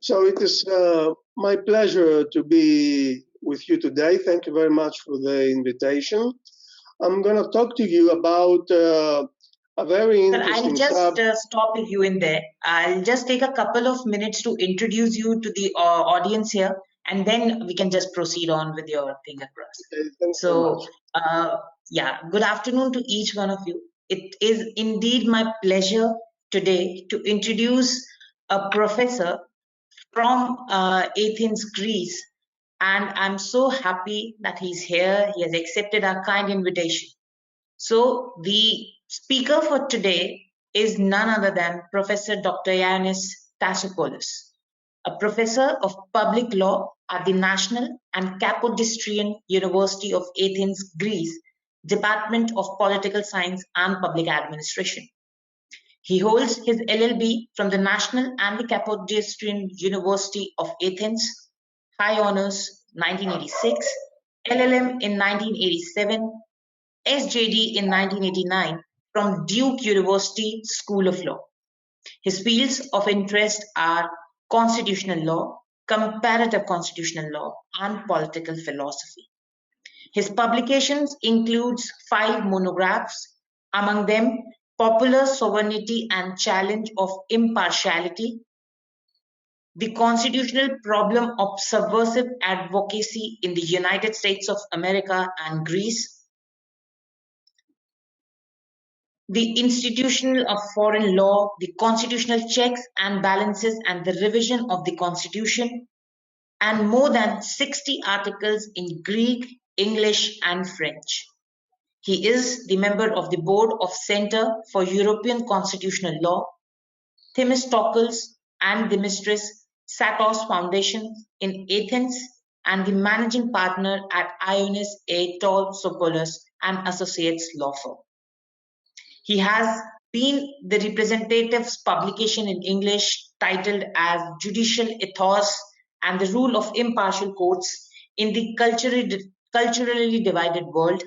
So it is my pleasure to be with you today. Thank you very much for the invitation. I'm going to talk to you about a very interesting subject. I'll just stop you in there. I'll just take a couple of minutes to introduce you to the audience here, and then we can just proceed on with your thing across. Okay, so, yeah, good afternoon to each one of you. It is indeed my pleasure today to introduce a professor from Athens, Greece, and I'm so happy that he's here. He has accepted our kind invitation. So the speaker for today is none other than Professor Dr. Yannis Tassopoulos, a professor of public law at the National and Kapodistrian University of Athens, Greece, Department of Political Science and Public Administration. He holds his LLB from the National and the Kapodistrian University of Athens, High Honours 1986, LLM in 1987, SJD in 1989 from Duke University School of Law. His fields of interest are constitutional law, comparative constitutional law, and political philosophy. His publications includes 5 monographs, among them Popular Sovereignty and Challenge of Impartiality, The Constitutional Problem of Subversive Advocacy in the United States of America and Greece, The Institution of Foreign Law, The Constitutional Checks and Balances and the Revision of the Constitution, and more than 60 articles in Greek, English, and French. He is the member of the board of Center for European Constitutional Law, Themistocles and Demetrius Satos Foundation in Athens, and the managing partner at Yannis A. Tassopoulos and Associates Law Firm. He has been the representative's publication in English titled as Judicial Ethos and the Rule of Impartial Courts in the Culturally Divided World,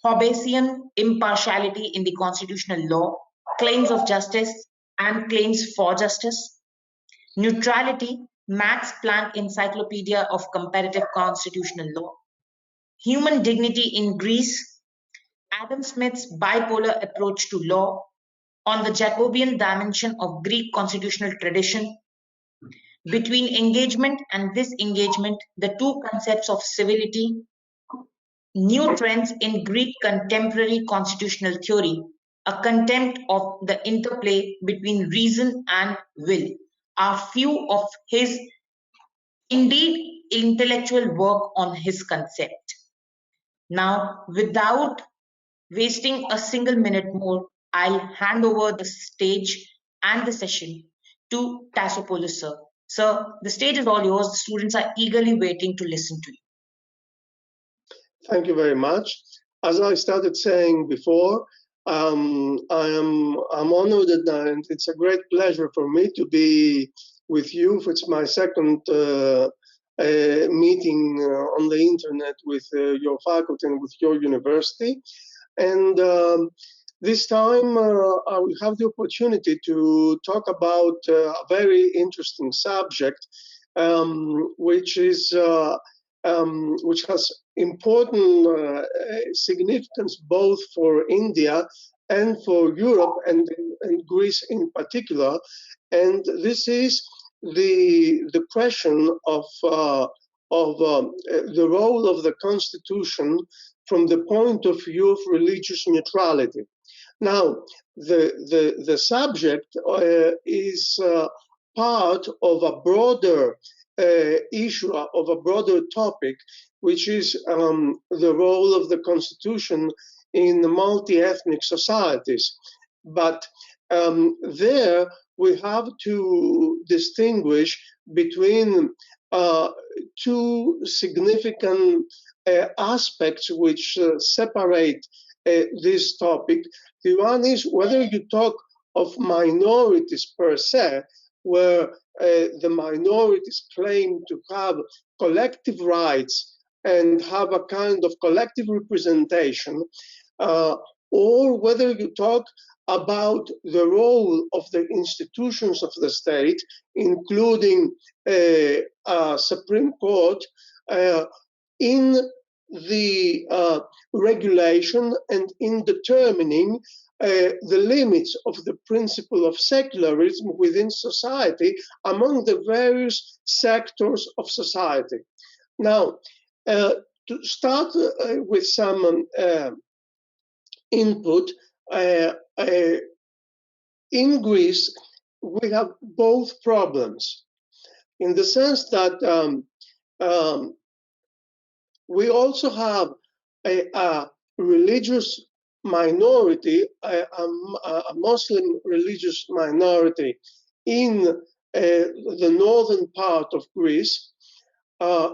Hobbesian Impartiality in the Constitutional Law, Claims of Justice and Claims for Justice, Neutrality, Max Planck Encyclopedia of Comparative Constitutional Law, Human Dignity in Greece, Adam Smith's bipolar approach to law, on the Jacobean dimension of Greek constitutional tradition, between engagement and disengagement, the two concepts of civility, new trends in Greek contemporary constitutional theory, a contempt of the interplay between reason and will, are few of his indeed intellectual work on his concept. Now, without wasting a single minute more, I'll hand over the stage and the session to Tassopoulos, sir. Sir, the stage is all yours. The students are eagerly waiting to listen to you. Thank you very much. As I started saying before, I'm honored and it's a great pleasure for me to be with you. It's my second meeting on the internet with your faculty and with your university. And this time I will have the opportunity to talk about a very interesting subject, which has important significance both for India and for Europe and Greece in particular. And this is the question of the role of the Constitution from the point of view of religious neutrality. Now, the subject is part of a broader issue, of a broader topic, which is the role of the Constitution in multi-ethnic societies. But there we have to distinguish between two significant aspects which separate this topic. The one is whether you talk of minorities per se, where the minorities claim to have collective rights and have a kind of collective representation, or whether you talk about the role of the institutions of the state, including a Supreme Court, in the regulation and in determining the limits of the principle of secularism within society among the various sectors of society. Now, to start with some input, in Greece, we have both problems in the sense that we also have a religious minority, a Muslim religious minority in the northern part of Greece,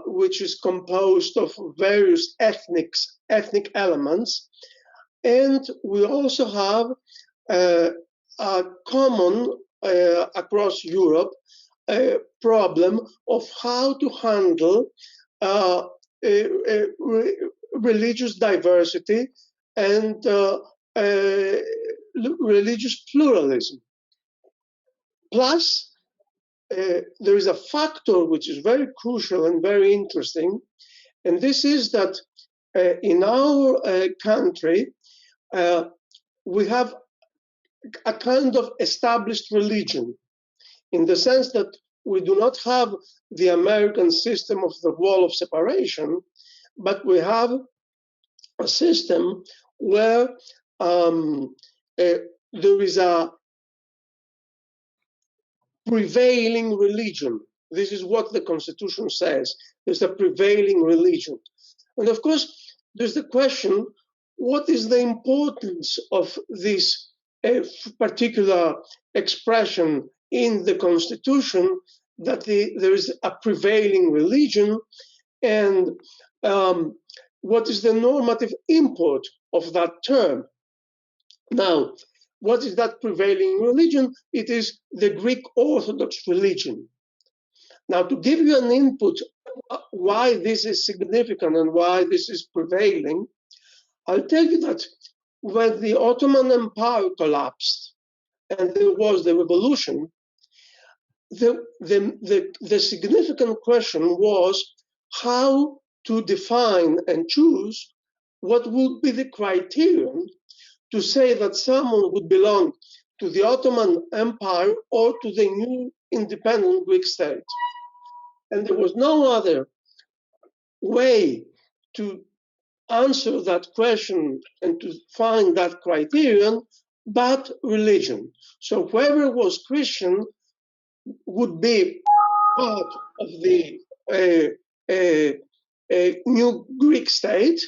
which is composed of various ethnic elements. And we also have a common across Europe problem of how to handle religious diversity and religious pluralism. Plus, there is a factor which is very crucial and very interesting, and this is that in our country, we have a kind of established religion, in the sense that we do not have the American system of the wall of separation, but we have a system where there is a prevailing religion. This is what the Constitution says. There's a prevailing religion. And of course, there's the question, what is the importance of this particular expression in the Constitution, that there is a prevailing religion, and what is the normative import of that term? Now, what is that prevailing religion? It is the Greek Orthodox religion. Now, to give you an input why this is significant and why this is prevailing, I'll tell you that when the Ottoman Empire collapsed and there was the revolution, the significant question was how to define and choose what would be the criterion to say that someone would belong to the Ottoman Empire or to the new independent Greek state. And there was no other way to answer that question and to find that criterion but religion. So whoever was Christian would be part of the new Greek state.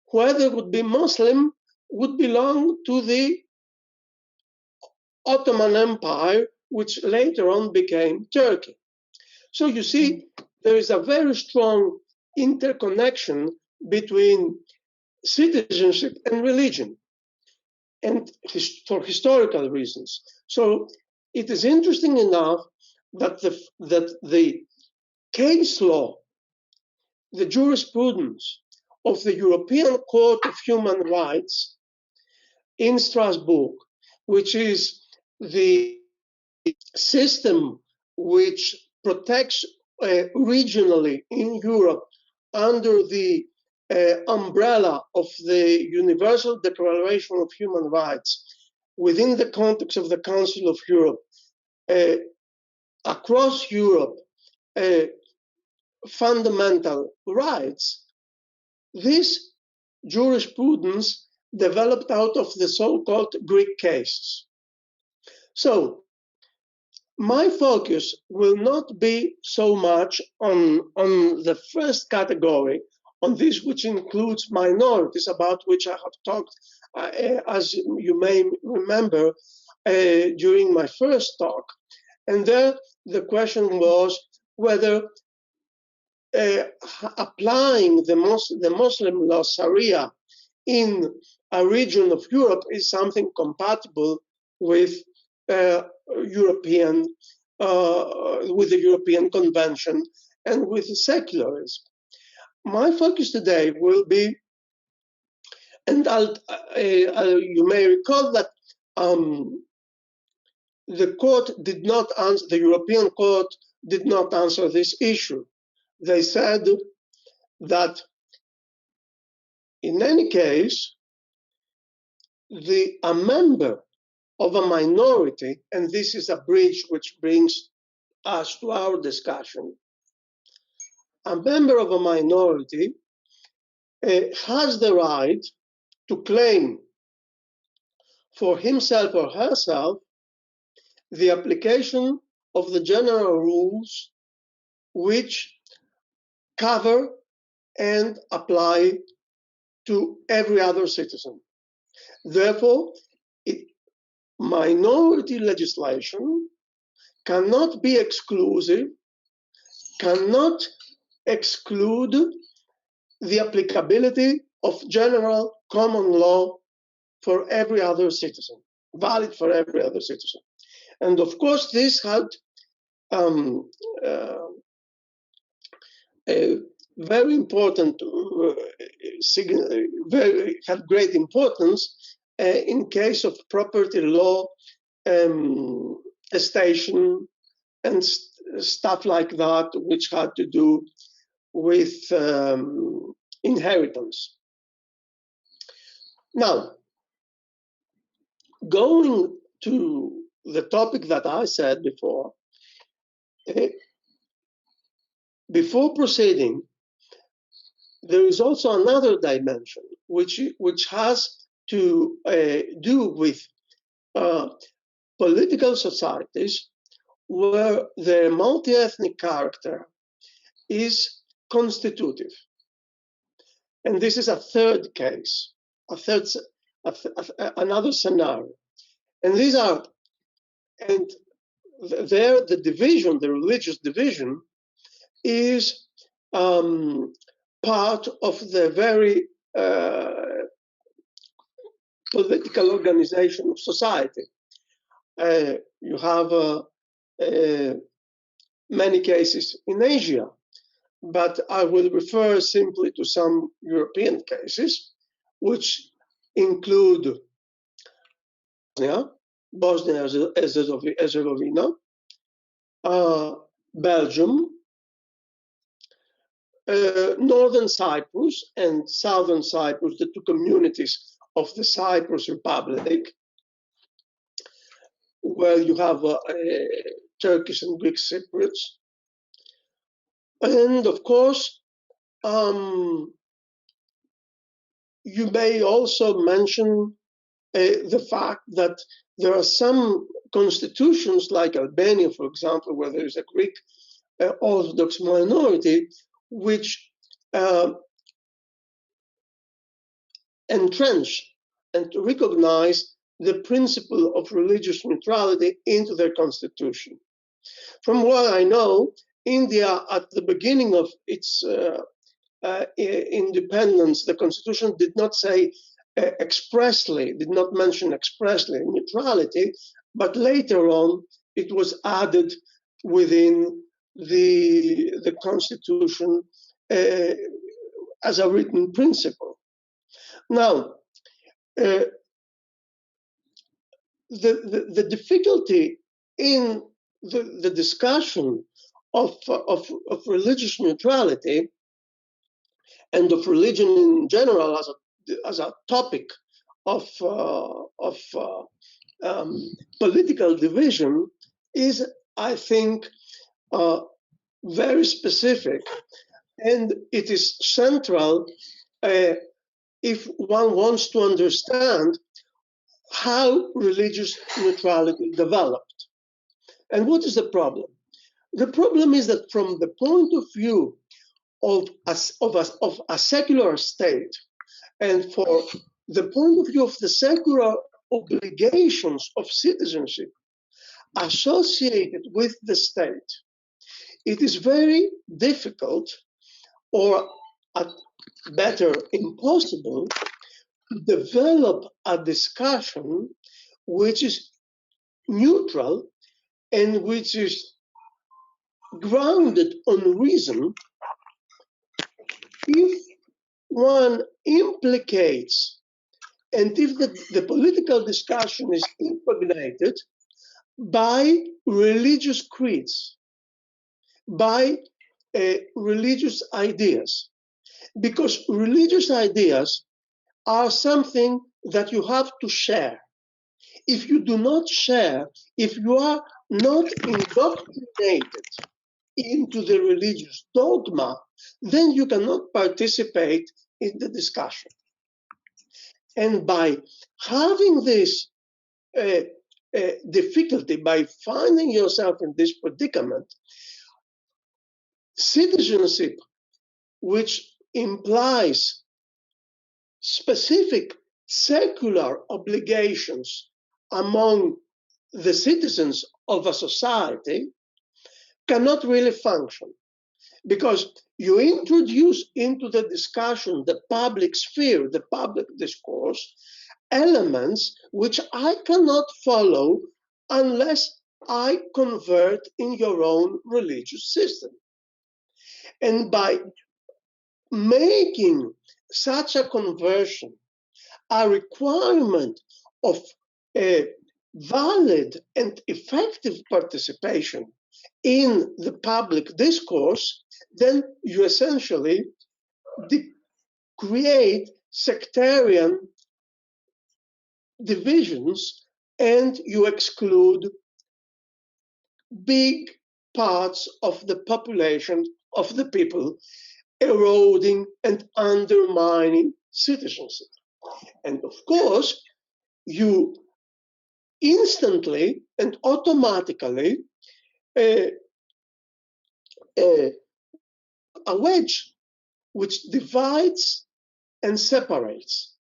Whoever would be Muslim would belong to the Ottoman Empire, which later on became Turkey. So you see, there is a very strong interconnection between citizenship and religion, and for historical reasons. So it is interesting enough that the case law, the jurisprudence of the European Court of Human Rights in Strasbourg, which is the system which protects regionally in Europe under the umbrella of the Universal Declaration of Human Rights, within the context of the Council of Europe, across Europe, fundamental rights, this jurisprudence developed out of the so-called Greek cases. So my focus will not be so much on the first category, on this which includes minorities, about which I have talked, as you may remember, during my first talk. And there the question was whether applying the Muslim law Sharia in a region of Europe is something compatible with the European Convention and with secularism. My focus today will be, and you may recall that the court did not answer, the European court did not answer this issue. They said that in any case, a member of a minority, and this is a bridge which brings us to our discussion, a member of a minority has the right to claim for himself or herself the application of the general rules which cover and apply to every other citizen. Therefore, minority legislation cannot be exclusive, cannot exclude the applicability of general common law for every other citizen, valid for every other citizen. And of course, this had a very important, had great importance in case of property law, estation, and stuff like that, which had to do with inheritance. Now, going to the topic that I said before, before proceeding, there is also another dimension which has to do with political societies where their multi-ethnic character is constitutive. And this is a third case, another scenario. And these are, and there the division, the religious division, is part of the very political organization of society. You have many cases in Asia, but I will refer simply to some European cases, which include Bosnia-Herzegovina, Belgium, Northern Cyprus and Southern Cyprus, the two communities of the Cyprus Republic, where you have Turkish and Greek Cypriots. And of course, you may also mention the fact that there are some constitutions, like Albania, for example, where there is a Greek Orthodox minority, which entrench and recognize the principle of religious neutrality into their constitution. From what I know, India, at the beginning of its independence, the constitution did not say expressly, did not mention expressly neutrality, but later on it was added within the constitution as a written principle. Now, the difficulty in the discussion of religious neutrality and of religion in general as a topic of political division is, I think, very specific, and it is central if one wants to understand how religious neutrality developed. And what is the problem? The problem is that from the point of view of a secular state, and for the point of view of the secular obligations of citizenship associated with the state, it is very difficult, or at better, impossible, to develop a discussion which is neutral and which is grounded on reason if one implicates and if the political discussion is impregnated by religious creeds, by religious ideas, because religious ideas are something that you have to share. If you do not share, if you are not indoctrinated into the religious dogma, then you cannot participate in the discussion. And by having this difficulty, by finding yourself in this predicament, citizenship, which implies specific secular obligations among the citizens of a society, cannot really function, because you introduce into the discussion, the public sphere, the public discourse, elements which I cannot follow unless I convert in your own religious system. And by making such a conversion a requirement of a valid and effective participation in the public discourse, then you essentially create sectarian divisions and you exclude big parts of the population, of the people, eroding and undermining citizenship. And of course, you instantly and automatically a wedge which divides and separates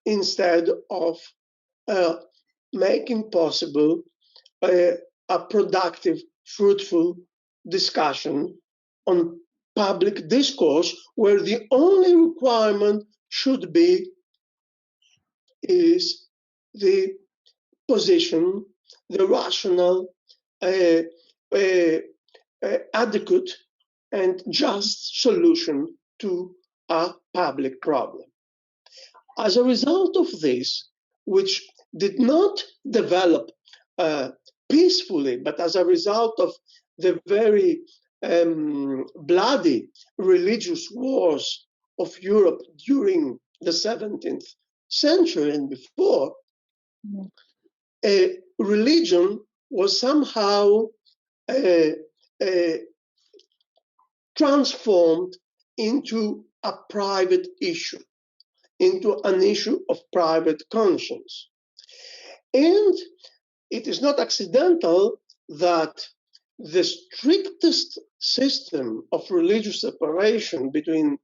instead of making possible a productive, fruitful discussion on public discourse, where the only requirement should be is the position, the rational, adequate and just solution to a public problem. As a result of this, which did not develop peacefully, but as a result of the very bloody religious wars of Europe during the 17th century and before, religion was somehow transformed into a private issue, into an issue of private conscience. And it is not accidental that the strictest system of religious separation between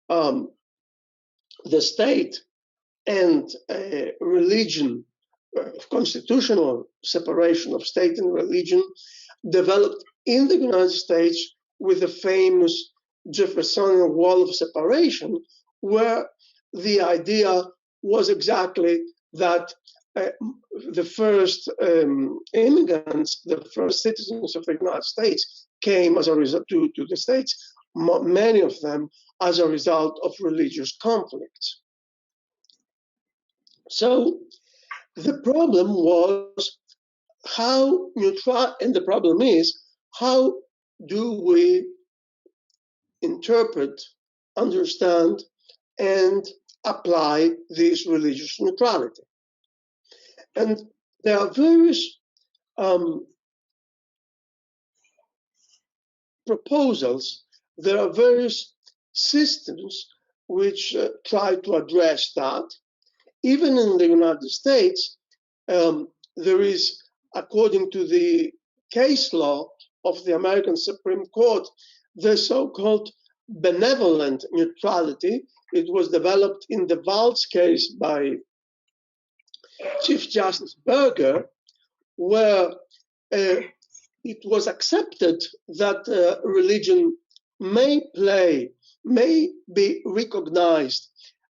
the state and religion, constitutional separation of state and religion, developed in the United States with the famous Jeffersonian wall of separation, where the idea was exactly that the first immigrants, the first citizens of the United States, came as a result to the States, many of them as a result of religious conflicts. So the problem was how neutral, and the problem is how do we interpret, understand, and apply this religious neutrality? And there are various proposals, there are various systems which try to address that. Even in the United States, there is, according to the case law of the American Supreme Court, the so-called benevolent neutrality. It was developed in the Valls case by Chief Justice Berger, where it was accepted that religion may be recognized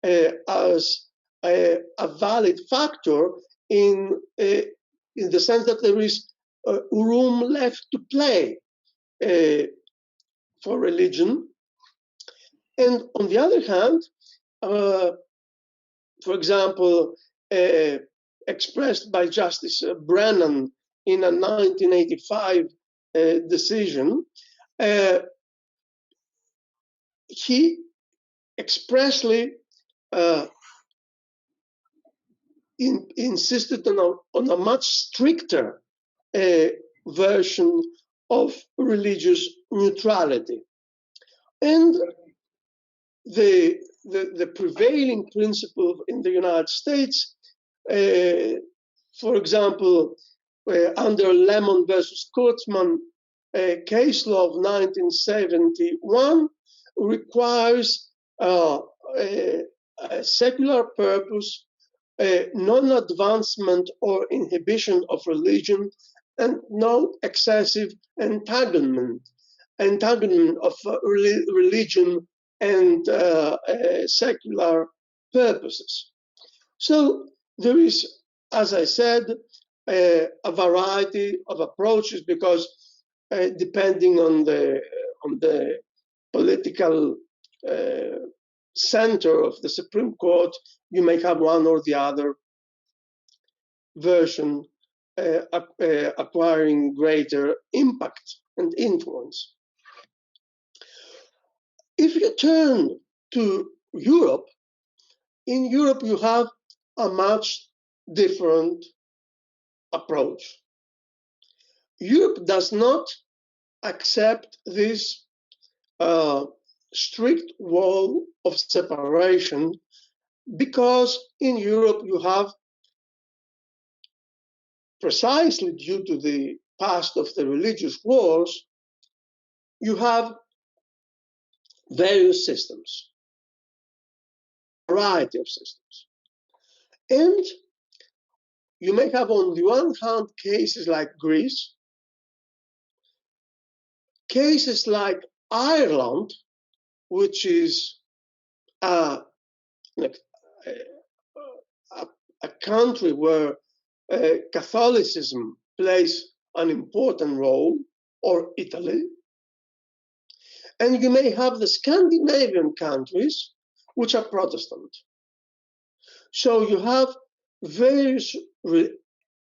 as a valid factor in the sense that there is room left to play for religion. And on the other hand, for example, expressed by Justice Brennan in a 1985 decision, he expressly insisted on a much stricter version of religious neutrality. And the prevailing principle in the United States, for example, under Lemon versus Kurtzman, case law of 1971, requires a secular purpose, non-advancement or inhibition of religion, and no excessive entanglement of religion and secular purposes. So there is, as I said, a variety of approaches, because depending on the political center of the Supreme Court, you may have one or the other version acquiring greater impact and influence. If you turn to Europe, in Europe you have a much different approach. Europe does not accept this strict wall of separation, because in Europe you have, precisely due to the past of the religious wars, you have various systems, a variety of systems. And you may have, on the one hand, cases like Greece, cases like Ireland, which is a country where Catholicism plays an important role, or Italy. And you may have the Scandinavian countries, which are Protestant. So you have various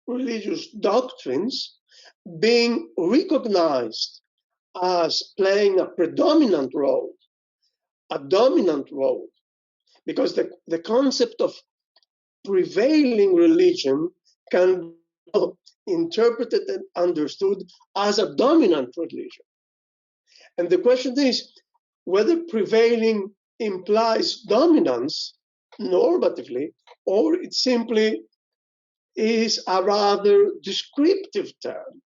religious doctrines being recognized as playing a predominant role, a dominant role, because the concept of prevailing religion can be interpreted and understood as a dominant religion. And the question is whether prevailing implies dominance normatively, or it simply is a rather descriptive term,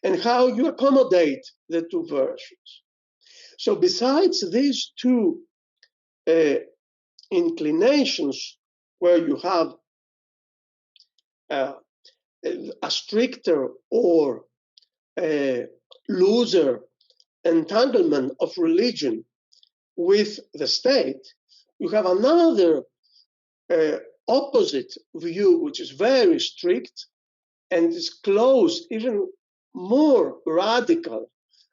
and how you accommodate the two versions. So besides these two inclinations, where you have a stricter or looser entanglement of religion with the state, you have another opposite view, which is very strict and is close, even more radical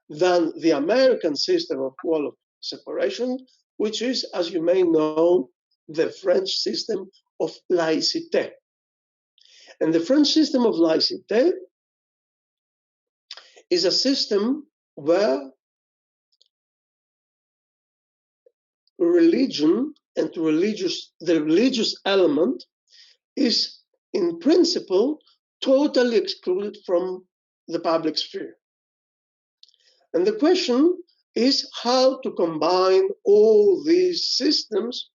than the American system of wall of separation, which is, as you may know, the French system of laïcité. And the French system of laïcité is a system where religion and the religious element is, in principle, totally excluded from the public sphere. And the question is how to combine all these systems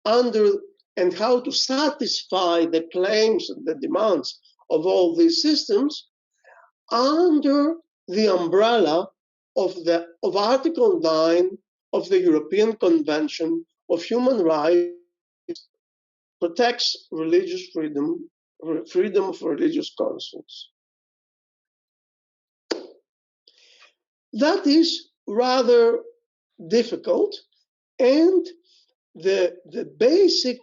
and how to satisfy the claims and the demands of all these systems under the umbrella of Article 9 of the European Convention of Human Rights, protects religious freedom of religious conscience. That is rather difficult, and the basic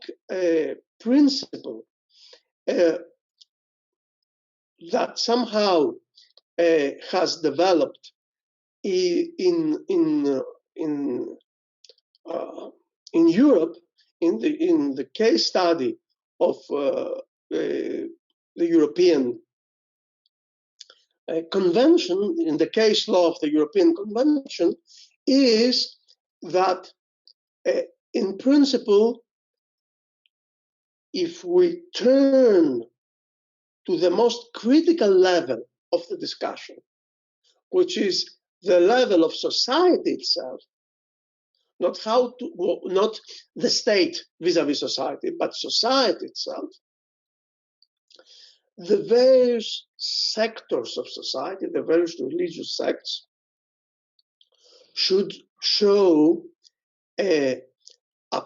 principle that somehow has developed in Europe in the case study of the European Convention, in the case law of the European Convention, is that in principle, if we turn to the most critical level of the discussion, which is the level of society itself, not the state vis-a-vis society, but society itself, the various sectors of society, the various religious sects, should show a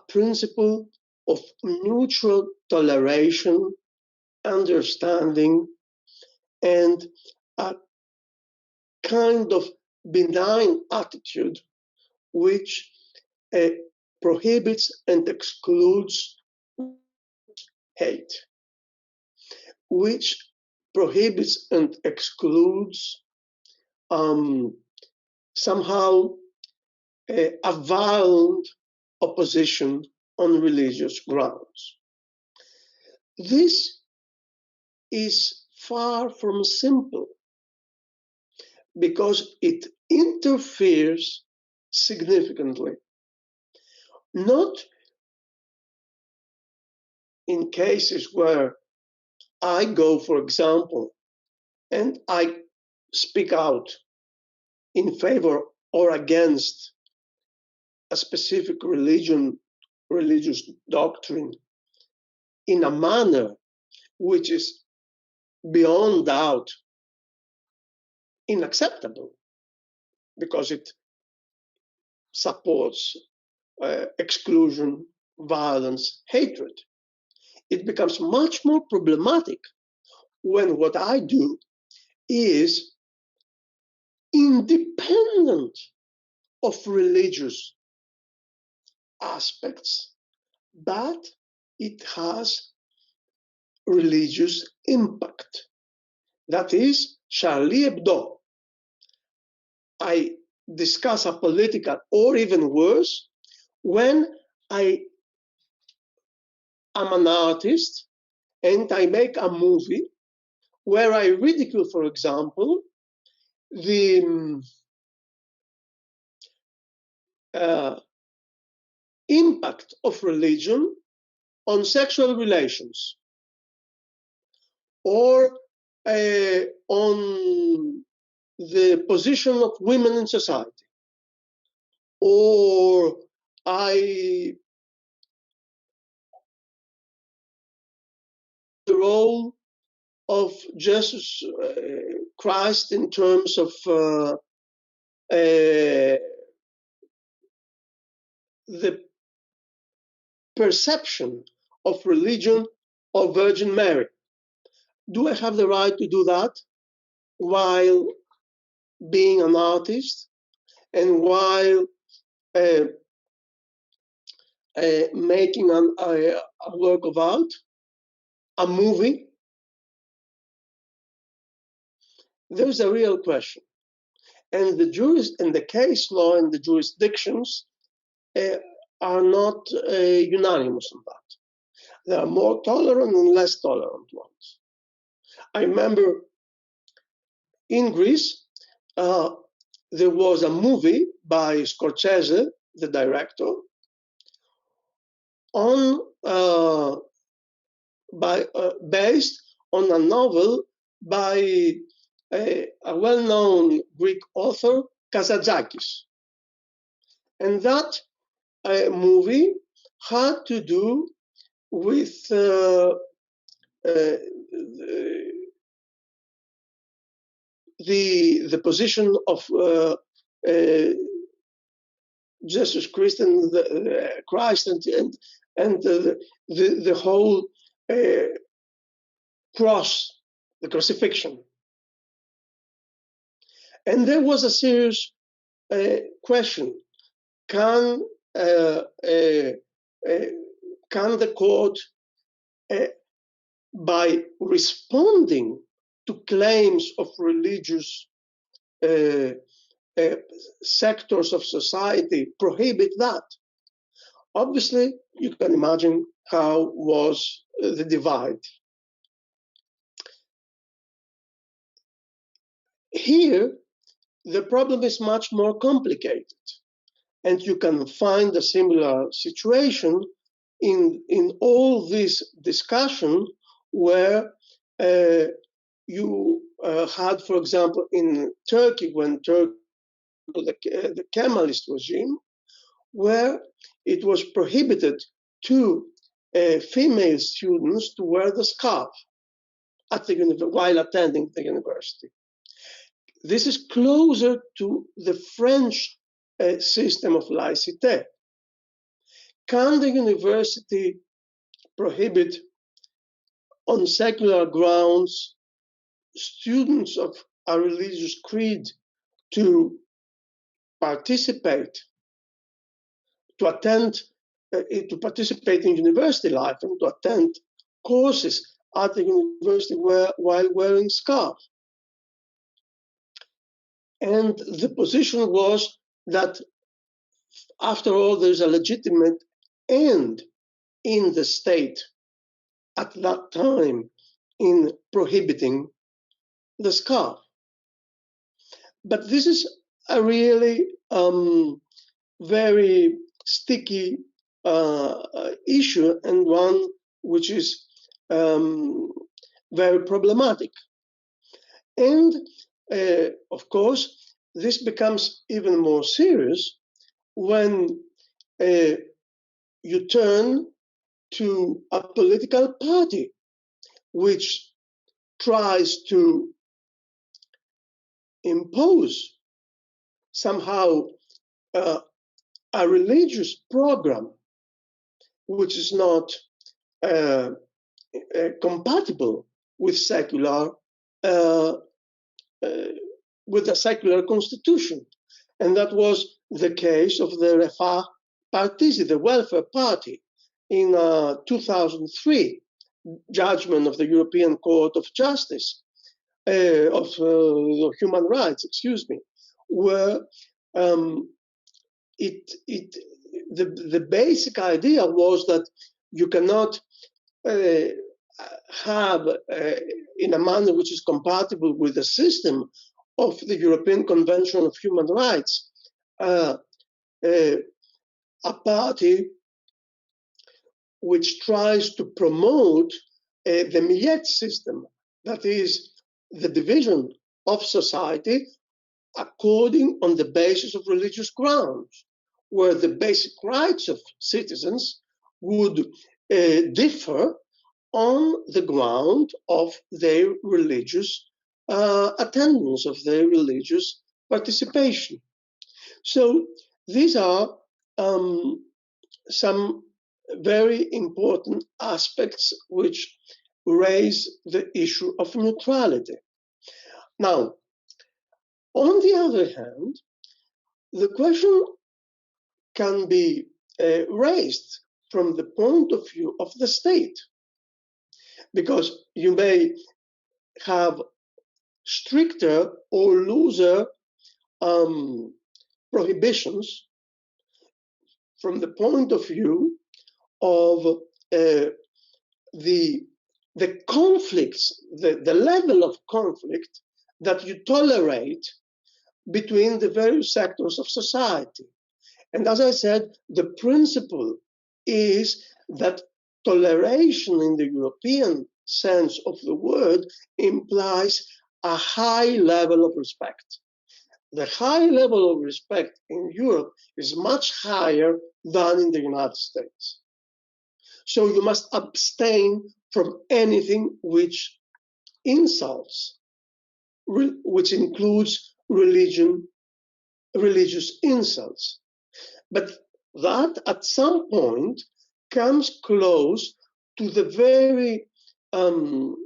principle of mutual toleration, understanding, and a kind of benign attitude which prohibits and excludes hate, which prohibits and excludes somehow a violent opposition on religious grounds. This is far from simple because it interferes significantly, not in cases where I go, for example, and I speak out in favor or against a specific religious doctrine in a manner which is beyond doubt unacceptable because it supports exclusion, violence, hatred. It becomes much more problematic when what I do is independent of religious aspects, but it has religious impact. That is, Charlie Hebdo. I discuss a political, or even worse, when I am an artist and I make a movie where I ridicule, for example, the impact of religion on sexual relations, or on the position of women in society, or the role of Jesus Christ in terms of the perception of religion of Virgin Mary. Do I have the right to do that while being an artist and while making a work of art, a movie? There's a real question. And the case law and the jurisdictions are not unanimous on that. There are more tolerant and less tolerant ones. I remember in Greece, there was a movie by Scorsese, the director, based on a novel by a well-known Greek author, Kazantzakis. And that movie had to do with the position of Jesus Christ and Christ and the whole cross, the crucifixion. And there was a serious question: can the court, by responding to claims of religious sectors of society, prohibit that? Obviously, you can imagine how was the divide. Here, the problem is much more complicated, and you can find a similar situation in all this discussion where you had, for example, in Turkey, when Turkey the Kemalist regime, where it was prohibited to female students to wear the scarf at while attending the university. This is closer to the French system of laicite. Can the university prohibit on secular grounds students of a religious creed to participate, to participate in university life and to attend courses at the university while wearing scarf? And the position was that, after all, there's a legitimate end in the state at that time in prohibiting the scarf. But this is a really very sticky issue, and one which is very problematic. And of course, this becomes even more serious when you turn to a political party which tries to impose somehow a religious program which is not compatible with secular with a secular constitution. And that was the case of the Refah Partisi, the Welfare Party, in 2003 judgment of the European Court of Justice, of Human Rights, excuse me, where the basic idea was that you cannot have, in a manner which is compatible with the system of the European Convention of Human Rights, a party which tries to promote the Millet system, that is, the division of society according on the basis of religious grounds, where the basic rights of citizens would differ on the ground of their religious attendance, of their religious participation. So these are some very important aspects which raise the issue of neutrality. Now, on the other hand, the question can be raised from the point of view of the state, because you may have stricter or looser prohibitions from the point of view of the conflicts, the level of conflict that you tolerate between the various sectors of society. And as I said, the principle is that toleration in the European sense of the word implies a high level of respect. The high level of respect in Europe is much higher than in the United States. So you must abstain from anything which insults, which includes religious insults. But that at some point comes close to the very to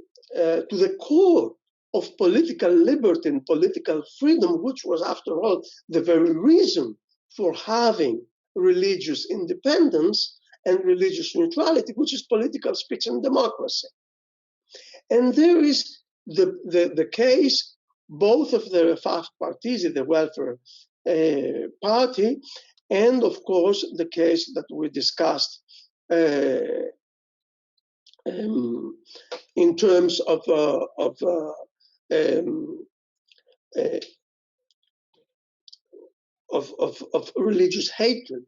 the core of political liberty and political freedom, which was, after all, the very reason for having religious independence and religious neutrality, which is political speech and democracy. And there is the case, both of the Refah Partisi, the Welfare Party, and of course the case that we discussed in terms of religious hatred.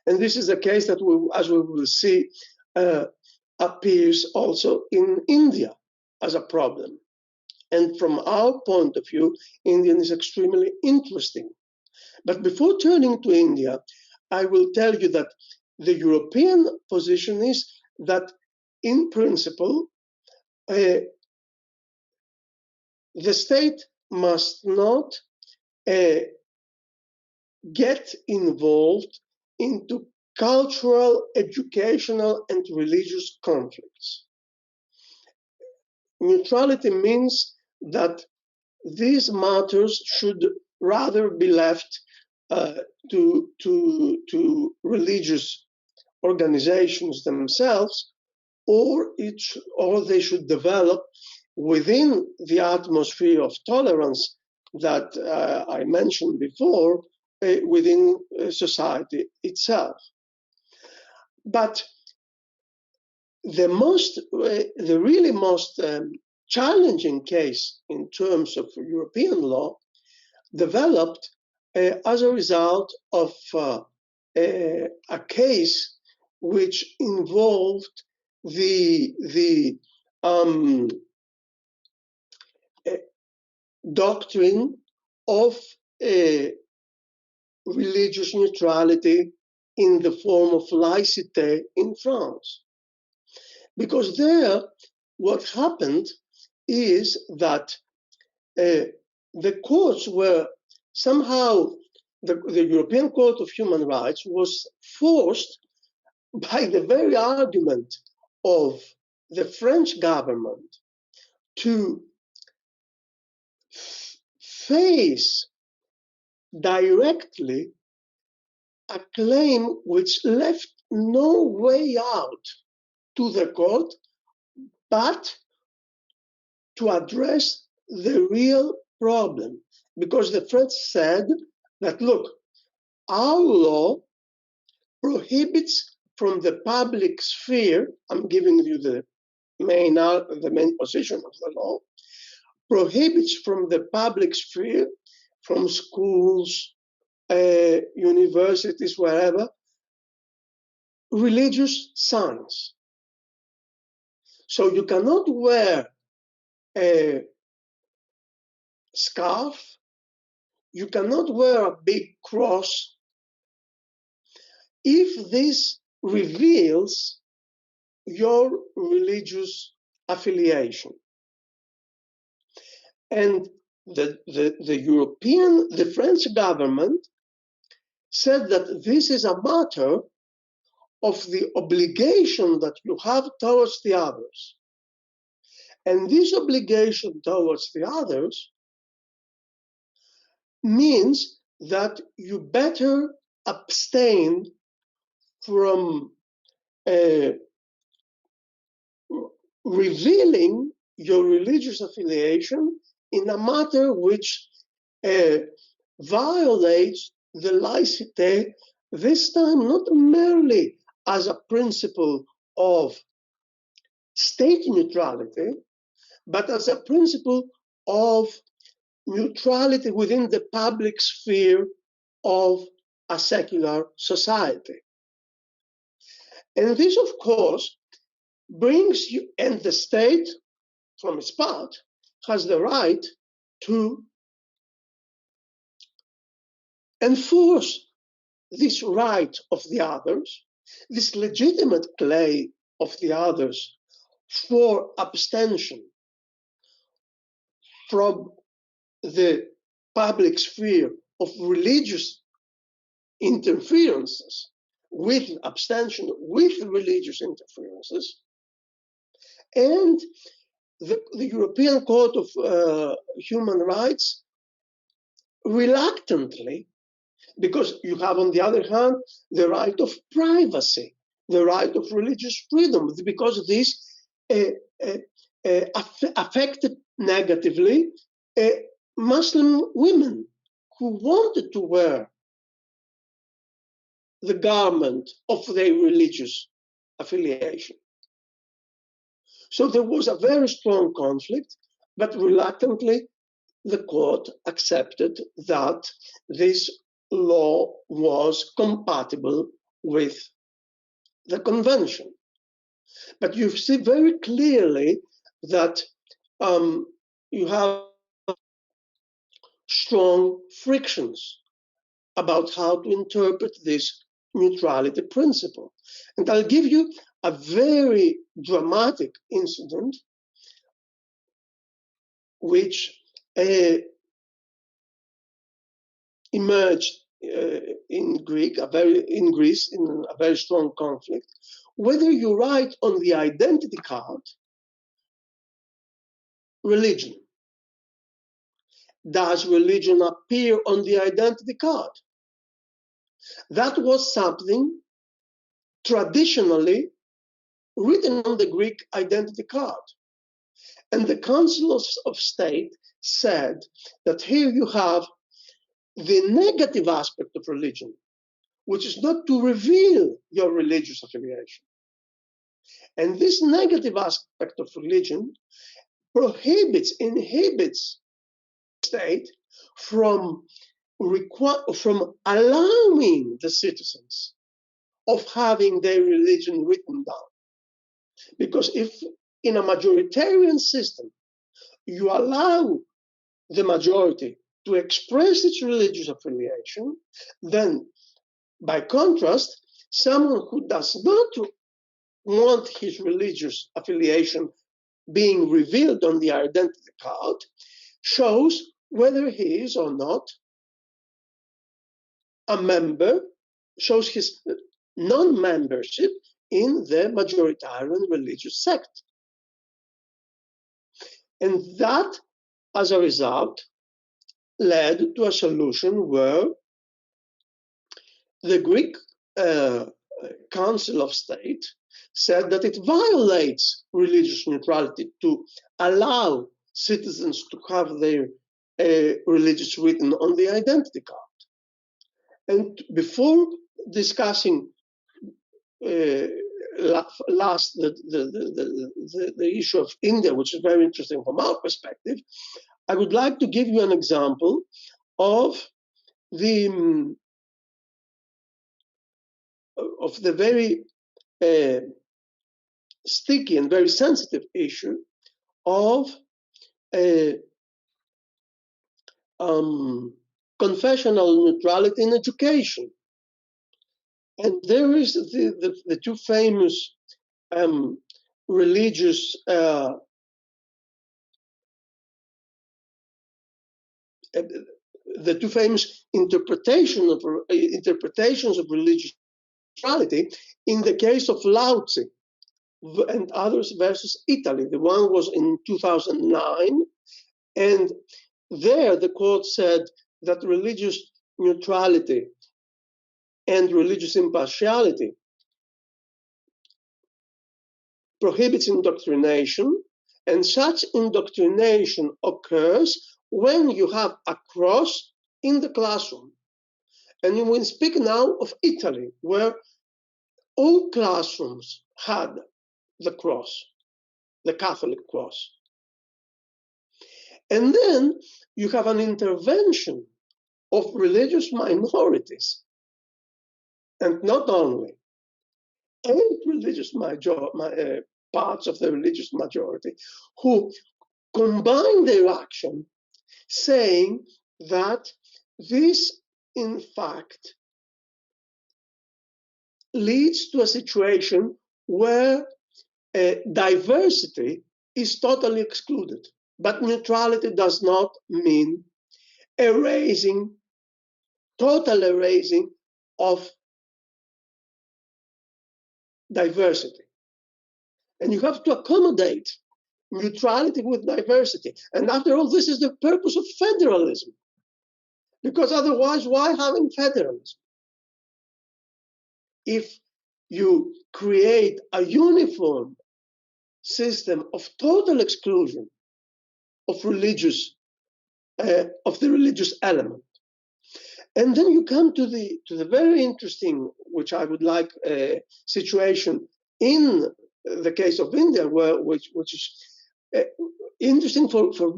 And this is a case that, as we will see, appears also in India as a problem. And from our point of view, India is extremely interesting. But before turning to India, I will tell you that the European position is that, in principle, the state must not get involved into cultural, educational, and religious conflicts. Neutrality means that these matters should rather be left to religious organizations themselves, or they should develop within the atmosphere of tolerance that I mentioned before, within society itself. But the really most challenging case in terms of European law developed as a result of a case which involved the doctrine of religious neutrality in the form of laicite in France. Because there, what happened is that the courts were somehow, the European Court of Human Rights was forced by the very argument of the French government to face directly a claim which left no way out to the court but to address the real problem. Because the French said that, look, our law prohibits from the public sphere, I'm giving you the main position of the law, prohibits from the public sphere, from schools, universities, wherever, religious signs. So you cannot wear a scarf, you cannot wear a big cross if this reveals your religious affiliation. And the French government said that this is a matter of the obligation that you have towards the others. And this obligation towards the others means that you better abstain from revealing your religious affiliation in a matter which violates the laicite, this time not merely as a principle of state neutrality, but as a principle of neutrality within the public sphere of a secular society. And this, of course, brings you, and the state, from its part, has the right to enforce this right of the others, this legitimate claim of the others for abstention from the public sphere of religious interferences, with abstention with religious interferences. And the European Court of Human Rights reluctantly, because you have, on the other hand, the right of privacy, the right of religious freedom, because this affected negatively Muslim women who wanted to wear the garment of their religious affiliation. So there was a very strong conflict, but reluctantly the court accepted that this law was compatible with the convention. But you see very clearly that you have strong frictions about how to interpret this neutrality principle. And I'll give you a very dramatic incident which emerged in Greece in a very strong conflict. Whether you write on the identity card religion, does religion appear on the identity card? That was something traditionally written on the Greek identity card. And the Council of State said that here you have the negative aspect of religion, which is not to reveal your religious affiliation. And this negative aspect of religion inhibits the state from allowing the citizens of having their religion written down. Because if in a majoritarian system you allow the majority to express its religious affiliation, then by contrast, someone who does not want his religious affiliation being revealed on the identity card shows whether he is or not a member, shows his non-membership in the majoritarian religious sect. And that, as a result, led to a solution where the Greek Council of State said that it violates religious neutrality to allow citizens to have their religious written on the identity card. And before discussing the issue of India, which is very interesting from our perspective, I would like to give you an example of the very sticky and very sensitive issue of confessional neutrality in education. And there is the two famous religious the two famous interpretations of religious neutrality in the case of Lao Tzu and others versus Italy. The one was in 2009, and there the court said that religious neutrality and religious impartiality prohibits indoctrination, and such indoctrination occurs when you have a cross in the classroom. And we speak now of Italy, where all classrooms had the cross, the Catholic cross. And then you have an intervention of religious minorities, and not only, and religious parts of the religious majority, who combine their action, saying that this, in fact, leads to a situation where diversity is totally excluded. But neutrality does not mean total erasing of diversity. And you have to accommodate neutrality with diversity. And after all, this is the purpose of federalism. Because otherwise, why having federalism? If you create a uniform system of total exclusion of the religious element. And then you come to the very interesting which I would like a situation in the case of India, which is interesting for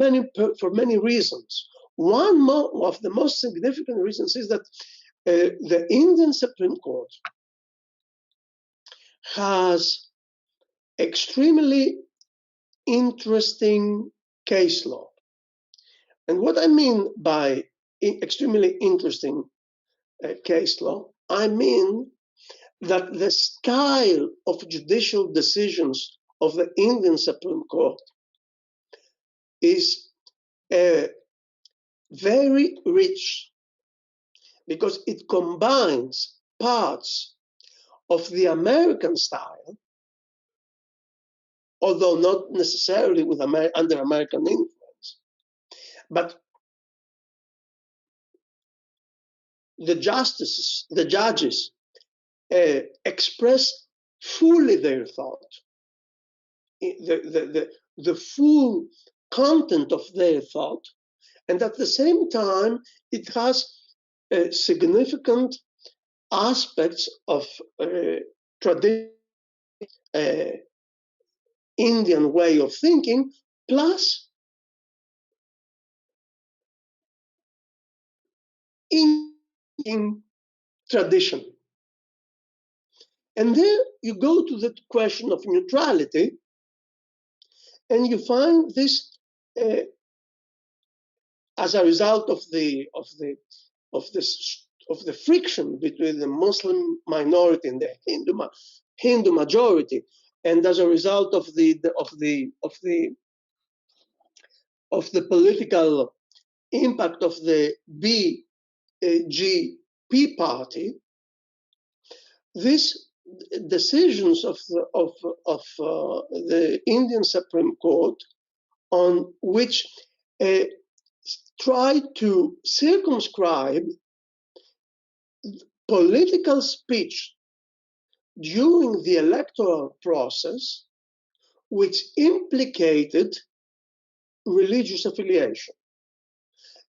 many reasons. One of the most significant reasons is that the Indian Supreme Court has extremely interesting case law. And what I mean by extremely interesting case law, I mean that the style of judicial decisions of the Indian Supreme Court is very rich because it combines parts of the American style, although not necessarily with under American influence, but the judges express fully their thought, the full content of their thought, and at the same time, it has significant aspects of traditional Indian way of thinking, plus Indian tradition. And there you go to the question of neutrality, and you find this as a result of the friction between the Muslim minority and the Hindu majority, and as a result of the political impact of the BJP party, these decisions of the Indian Supreme Court, on which try to circumscribe political speech during the electoral process, which implicated religious affiliation,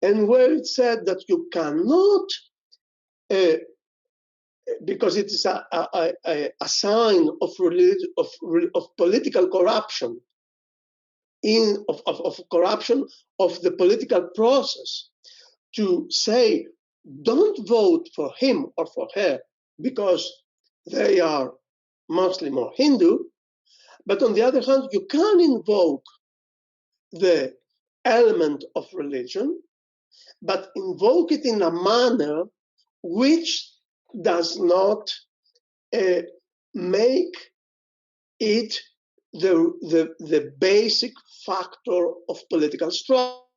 and where it said that you cannot, because it is a sign of political corruption, of corruption of the political process, to say, don't vote for him or for her because they are Muslim or Hindu, but on the other hand, you can invoke the element of religion, but invoke it in a manner which does not make it the basic factor of political struggle.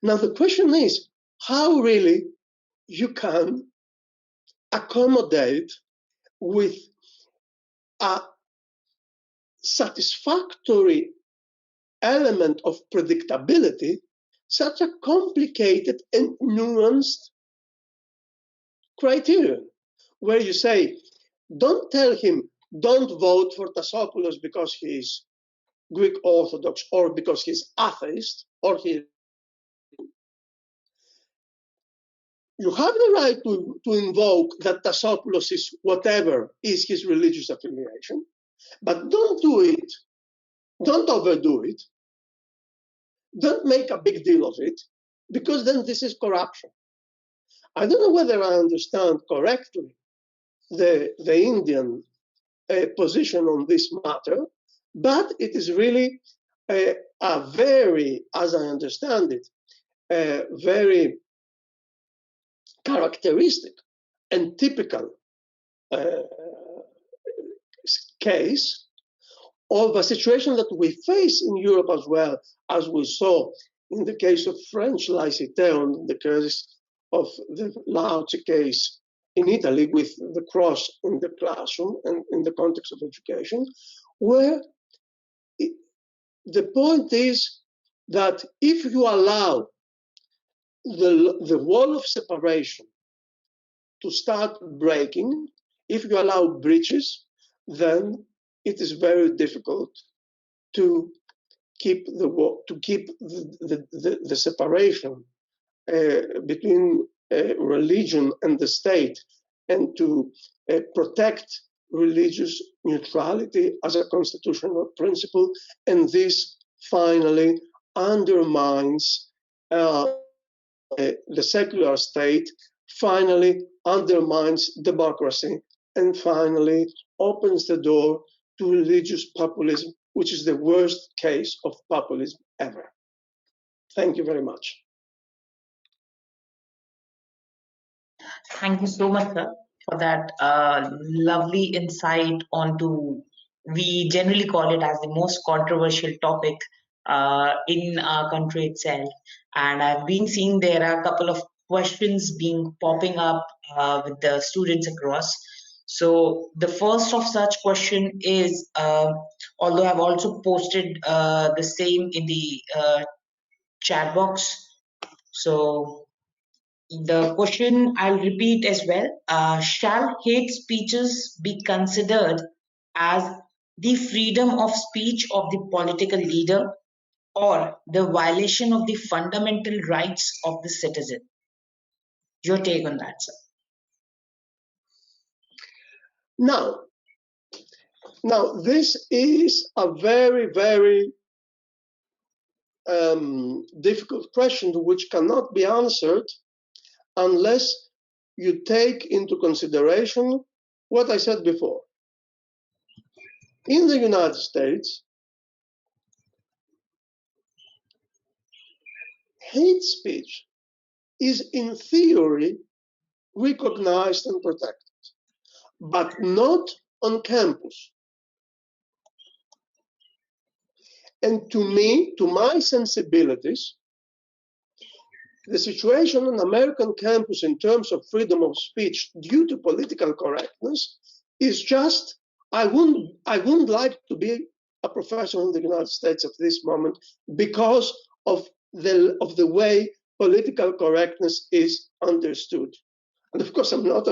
Now the question is how really you can accommodate with a satisfactory element of predictability such a complicated and nuanced criterion, where you say, don't tell him, don't vote for Tassopoulos because he's Greek Orthodox or because he's atheist or he. You have the right to invoke that Tassopoulos is whatever is his religious affiliation, but don't do it, don't overdo it, don't make a big deal of it, because then this is corruption. I don't know whether I understand correctly the Indian position on this matter, but it is really a very, as I understand it, very characteristic and typical case of a situation that we face in Europe as well, as we saw in the case of French laicite, in the case of the Laozi case in Italy with the cross in the classroom and in the context of education, where the point is that if you allow the wall of separation to start breaking, if you allow breaches, then it is very difficult to keep the separation between religion and the state, and to protect religious neutrality as a constitutional principle, and this finally undermines the secular state, finally undermines democracy, and finally opens the door to religious populism, which is the worst case of populism ever. Thank you very much. Thank you so much, sir, for that lovely insight onto, we generally call it as the most controversial topic in our country itself. And I've been seeing there are a couple of questions being popping up with the students across. So the first of such question is, although I've also posted the same in the chat box. So the question I'll repeat as well. Shall hate speeches be considered as the freedom of speech of the political leader or the violation of the fundamental rights of the citizen? Your take on that, sir. Now, this is a very, very difficult question which cannot be answered unless you take into consideration what I said before. In the United States, hate speech is in theory recognized and protected, but not on campus. And to me, to my sensibilities, the situation on American campus in terms of freedom of speech due to political correctness is just, I wouldn't like to be a professor in the United States at this moment because of the way political correctness is understood. And of course, I'm not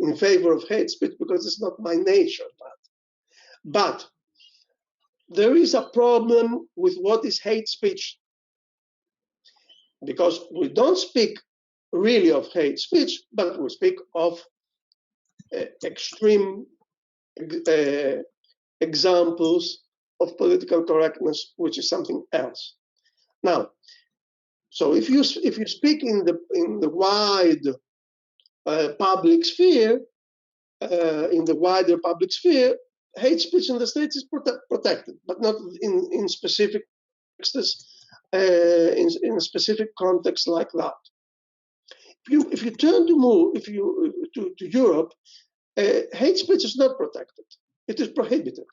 in favor of hate speech because it's not my nature. But there is a problem with what is hate speech, because we don't speak really of hate speech, but we speak of extreme examples of political correctness, which is something else. Now, so if you speak in the wide public sphere, in the wider public sphere, hate speech in the States is protected, but not in specific contexts, in a specific context like that. If you turn to Europe, hate speech is not protected; it is prohibited.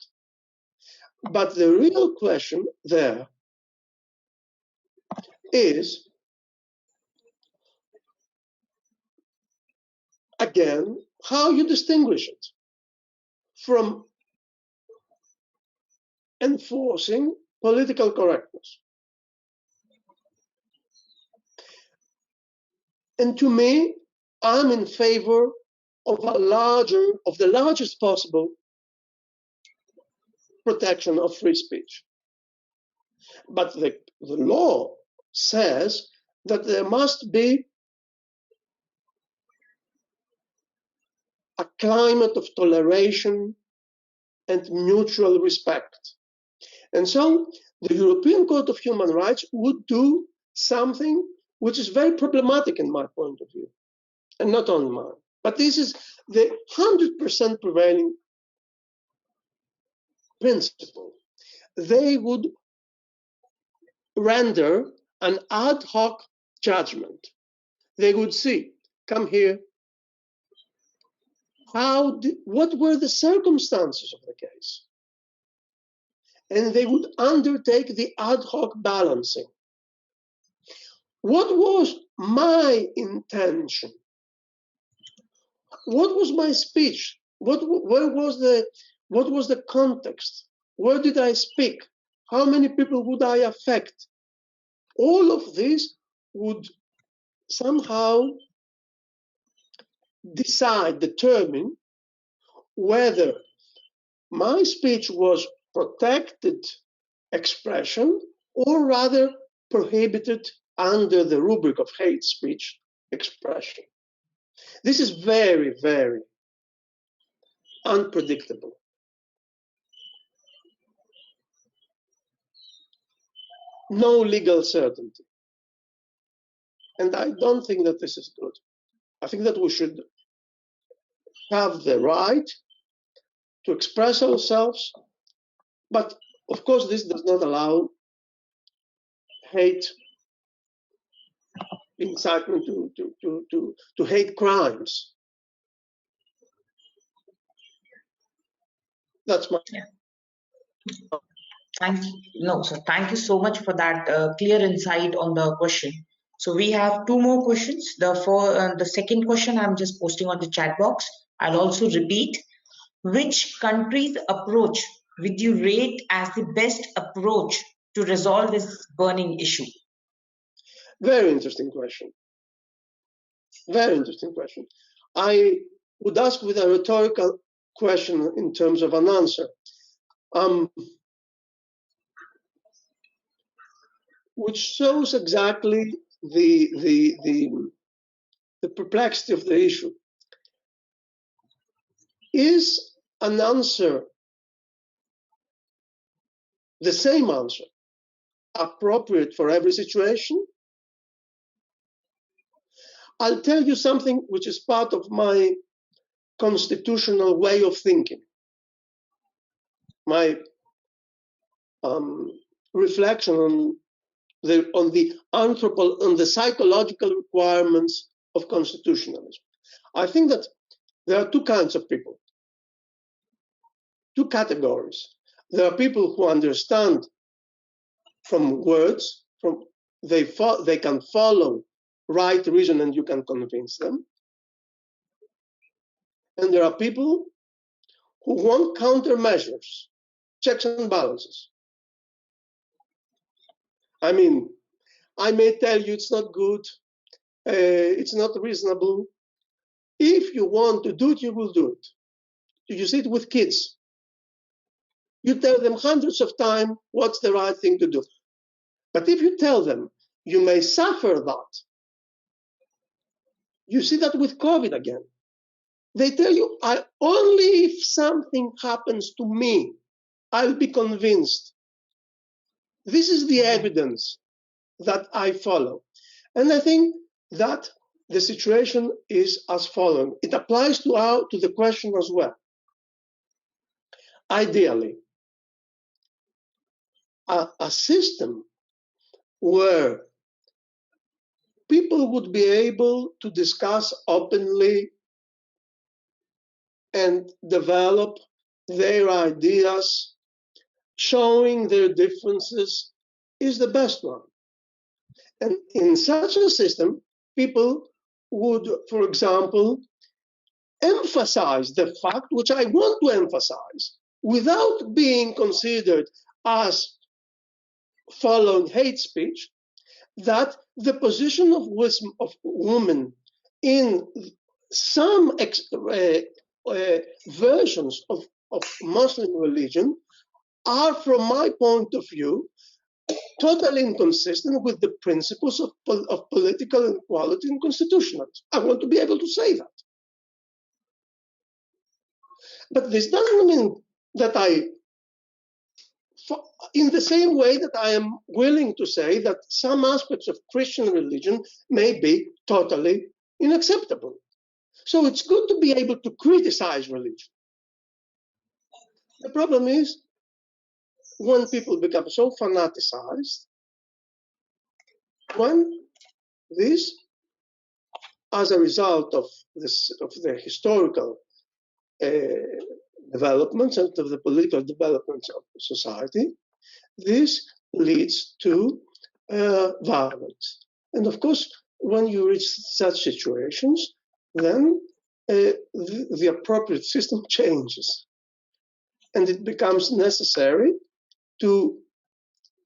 But the real question there is, again, how you distinguish it from enforcing political correctness. And to me, I'm in favor of the largest possible protection of free speech. But the law says that there must be a climate of toleration and mutual respect. And so the European Court of Human Rights would do something which is very problematic in my point of view, and not only mine. But this is the 100% prevailing principle. They would render an ad hoc judgment. They would see, come here, what were the circumstances of the case? And they would undertake the ad hoc balancing. What was my intention? What was my speech? What was the context? Where did I speak? How many people would I affect? All of this would somehow determine whether my speech was protected expression or rather prohibited under the rubric of hate speech expression. This is very, very unpredictable. No legal certainty. And I don't think that this is good. I think that we should have the right to express ourselves, but of course this does not allow hate, incitement to hate crimes. That's my... Yeah. Thank you. No, so thank you so much for that clear insight on the question. So we have two more questions. The second question I'm just posting on the chat box. I'll also repeat. Which country's approach would you rate as the best approach to resolve this burning issue? Very interesting question. Very interesting question. I would ask with a rhetorical question in terms of an answer. Which shows exactly the perplexity of the issue. Is an answer, the same answer, appropriate for every situation? I'll tell you something which is part of my constitutional way of thinking, my reflection on the psychological requirements of constitutionalism. I think that there are two kinds of people, two categories. There are people who understand from words, they can follow right reason and you can convince them. And there are people who want countermeasures, checks and balances. I mean, I may tell you it's not good, it's not reasonable. If you want to do it, you will do it. You see it with kids. You tell them hundreds of times what's the right thing to do. But if you tell them you may suffer that, you see that with COVID again. They tell you, only if something happens to me, I'll be convinced. This is the evidence that I follow. And I think that the situation is as following. It applies to the question as well. Ideally, a system where people would be able to discuss openly and develop their ideas, showing their differences, is the best one. And in such a system, people would, for example, emphasize the fact, which I want to emphasize, without being considered as following hate speech, that the position of women in some versions of Muslim religion are, from my point of view, totally inconsistent with the principles of political equality and constitutionalism. I want to be able to say that. But this doesn't mean that in the same way that I am willing to say that some aspects of Christian religion may be totally unacceptable. So it's good to be able to criticize religion. The problem is when people become so fanaticized, when this, as a result of the historical developments and of the political developments of society, this leads to violence. And of course, when you reach such situations, then the appropriate system changes. And it becomes necessary to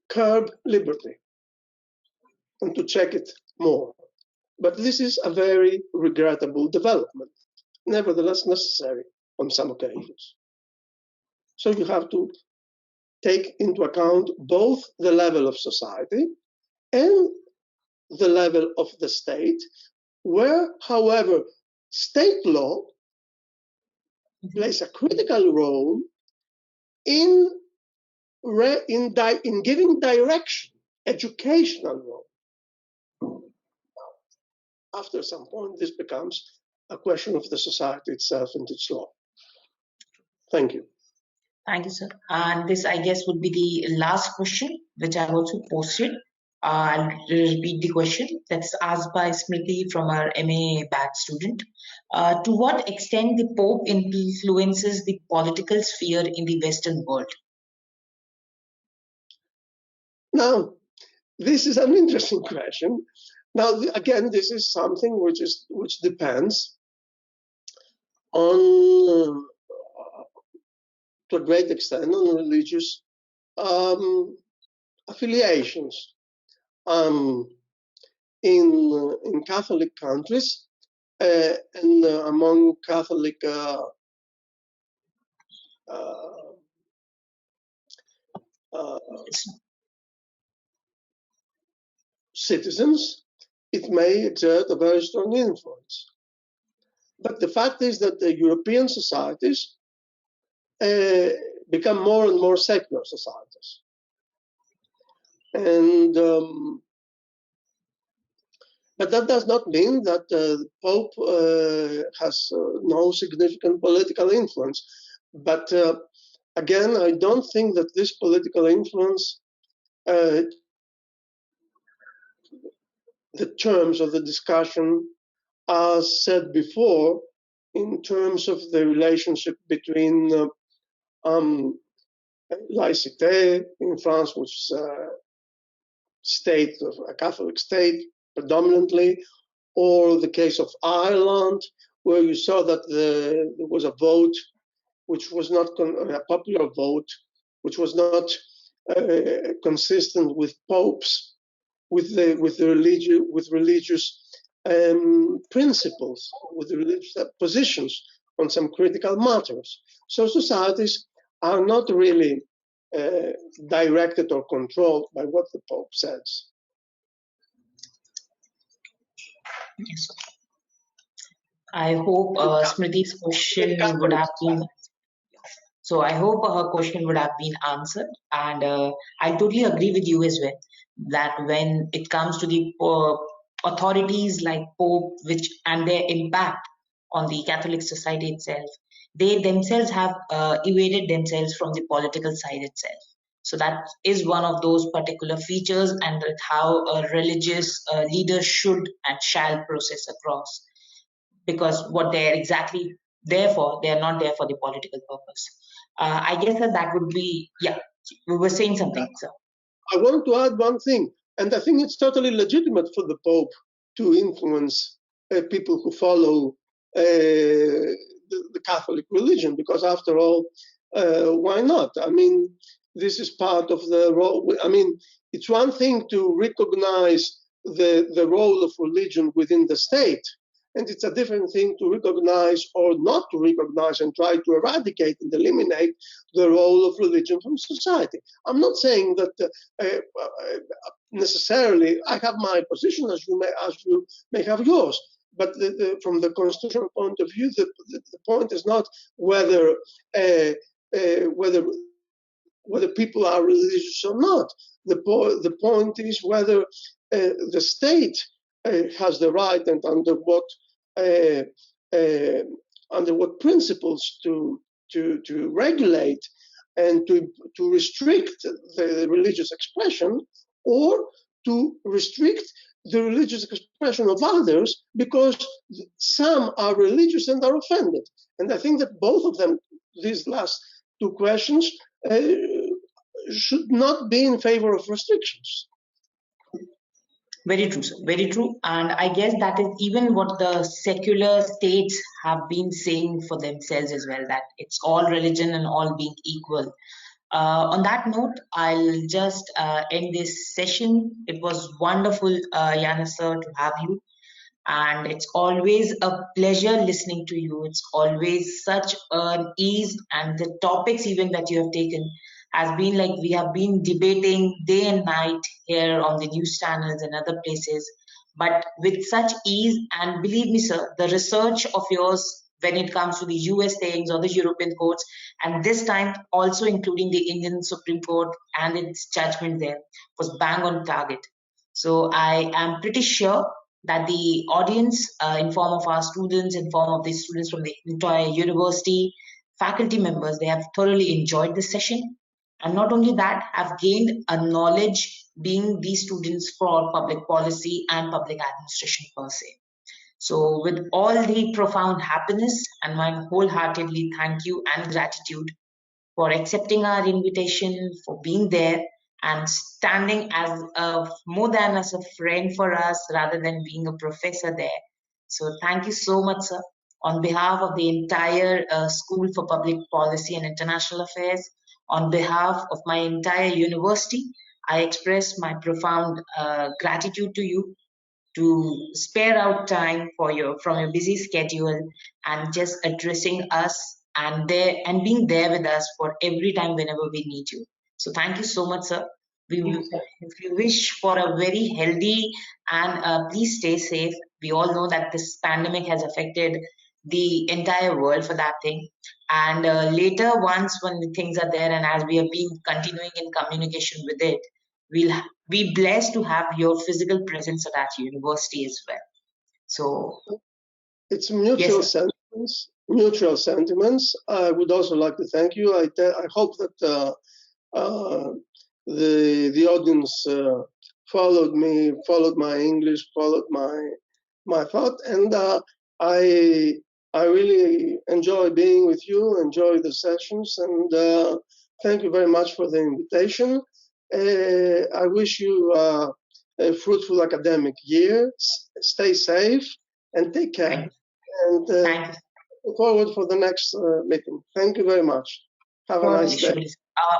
curb liberty and to check it more. But this is a very regrettable development, nevertheless necessary on some occasions. So you have to take into account both the level of society and the level of the state, where, however, state law plays a critical role in giving direction, educational role. After some point, this becomes a question of the society itself and its law. Thank you. Thank you, sir. And this, I guess, would be the last question, which I've also posted. I'll repeat the question that's asked by Smriti from our MA batch student. To what extent the Pope influences the political sphere in the Western world? Now, this is an interesting question. Now, again, this is something which depends on, to a great extent, on religious affiliations. In Catholic countries and among Catholic citizens, it may exert a very strong influence. But the fact is that the European societies become more and more secular societies. And but that does not mean that the Pope has no significant political influence. But again, I don't think that this political influence, the terms of the discussion, as said before, in terms of the relationship between Lakecity in France, which is a Catholic state predominantly, or the case of Ireland, where you saw that there was a vote which was not a popular vote, which was not consistent with popes, with religious principles, with religious positions on some critical matters. So societies are not really directed or controlled by what the Pope says. Yes. I hope Smriti's question would have been. So I hope her question would have been answered, and I totally agree with you as well that when it comes to the authorities like Pope, and their impact on the Catholic society itself, they themselves have evaded themselves from the political side itself. So that is one of those particular features, and how a religious leader should and shall process across. Because what they're exactly there for, they're not there for the political purpose. I guess that would be, yeah, we were saying something, sir. I want to add one thing, and I think it's totally legitimate for the Pope to influence people who follow the Catholic religion, because after all, why not? I mean, this is part of the role. I mean, it's one thing to recognize the role of religion within the state, and it's a different thing to recognize or not to recognize and try to eradicate and eliminate the role of religion from society. I'm not saying that necessarily. I have my position, as you may have yours. But from the constitutional point of view, the point is not whether people are religious or not. The point is whether the state has the right and under what principles to regulate and to restrict the religious expression, or to restrict the religious expression of others because some are religious and are offended. And I think that both of them, these last two questions, should not be in favor of restrictions. Very true, sir. Very true. And I guess that is even what the secular states have been saying for themselves as well, that it's all religion and all being equal. On that note, I'll just end this session. It was wonderful, Yannis sir, to have you. And it's always a pleasure listening to you. It's always such an ease, and the topics even that you have taken has been like we have been debating day and night here on the news channels and other places, but with such ease. And believe me, sir, the research of yours when it comes to the US things or the European courts, and this time also including the Indian Supreme Court and its judgment there was bang on target. So I am pretty sure that the audience, in form of our students, in form of the students from the entire university, faculty members, they have thoroughly enjoyed this session. And not only that, have gained a knowledge being these students for public policy and public administration per se. So with all the profound happiness and my wholeheartedly thank you and gratitude for accepting our invitation, for being there and standing as more than as a friend for us rather than being a professor there. So thank you so much, sir. On behalf of the entire School for Public Policy and International Affairs, on behalf of my entire university, I express my profound gratitude to you to spare out time for from your busy schedule and just addressing us and being there with us for every time whenever we need you. So thank you so much, sir. If you wish for a very healthy and please stay safe. We all know that this pandemic has affected the entire world for that thing. And later, once when the things are there and as we have been continuing in communication with it, we'll be blessed to have your physical presence at university as well. So it's mutual sentiments. Mutual sentiments. I would also like to thank you. I hope that the audience followed my English, followed my thought, and I really enjoy being with you. Enjoy the sessions, and thank you very much for the invitation. I wish you a fruitful academic year. Stay safe and take care. And look forward for the next meeting. Thank you very much. Have a nice day.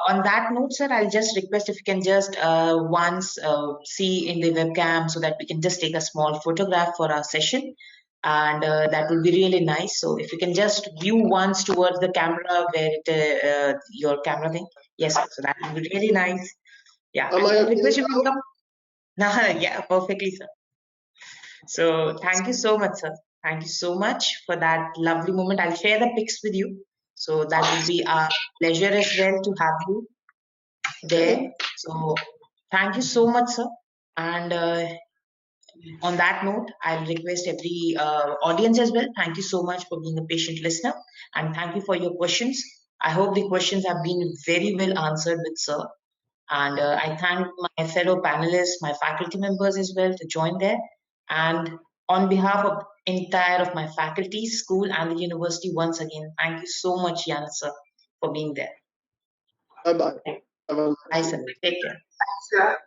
On that note, sir, I'll just request if you can just once see in the webcam so that we can just take a small photograph for our session. And that will be really nice. So if you can just view once towards the camera where your camera thing. Yes, sir. So that will be really nice. Yeah. I request you to come. Yeah, perfectly, sir. So thank you so much, sir. Thank you so much for that lovely moment. I'll share the pics with you. So that will be our pleasure as well to have you there. So thank you so much, sir. And on that note, I'll request every audience as well. Thank you so much for being a patient listener. And thank you for your questions. I hope the questions have been very well answered with sir. And I thank my fellow panelists, my faculty members as well to join there. And on behalf of entire of my faculty, school, and the university, once again, thank you so much, Yannis, sir, for being there. Bye-bye. Bye, sir. Take care.